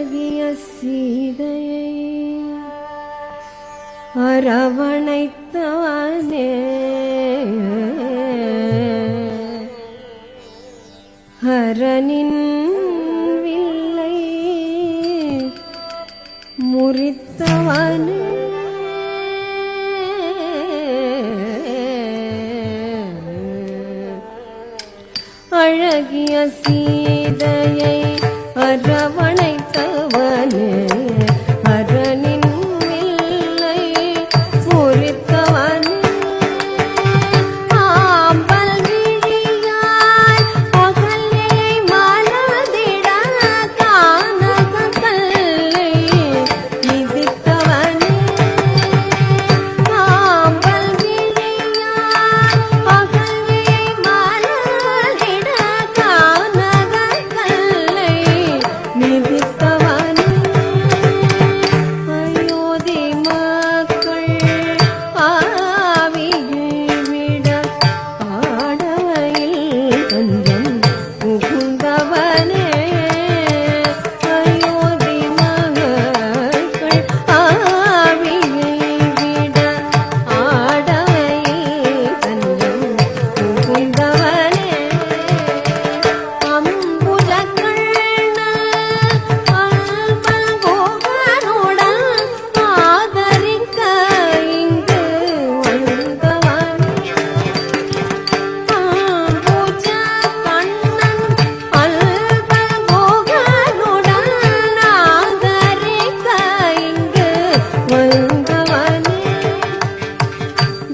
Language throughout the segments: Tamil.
அழகிய சீதையை அரவணைத்தவனே ஹரனின் வில்லை முறித்தவனே அழகிய சீதையை அரவணைத்தவனே ஹரனின் வில்லை முறித்தவனே ஆம்பல் விழியாய் அகல்யை மலர்ந்திட கானக கல்லை மிதித்தவனே ஆம்பல் விழியாய் அகல்யை மலர்ந்திட கானக கல்லை மிதித்தவனே அயோத்தி மக்கள் ஆவியை விட ஆடவையில் தஞ்சம் புகுந்தவனே அயோத்தி மக்கள் ஆவியை விட ஆடவையில் தஞ்சம் புகுந்தவனே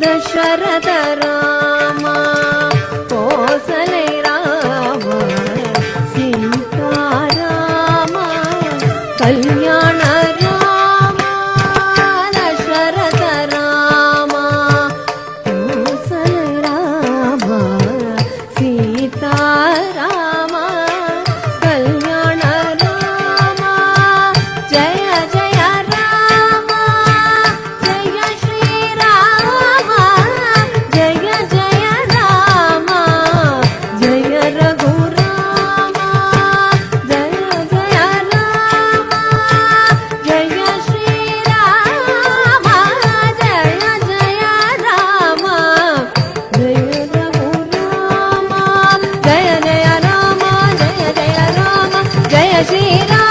தசரத ராமா கோசலை ராமா சீதாராமா கல்யாண ராமா தசரத ராமா கோசலை ராமா சீதாராமா கல்யாண ராமா ஜய ஜய ராமா ஜய ஸ்ரீராமா ஜய ஜய ராமா ஜய ரகுராமா ஜய ஜய ராமா ஜய ஸ்ரீராமா ஜய ஜய ராமா ஜய ரகுராமா ஜய ஜய ராமா ஜய ஜய ராமா ஜய ஸ்ரீராமா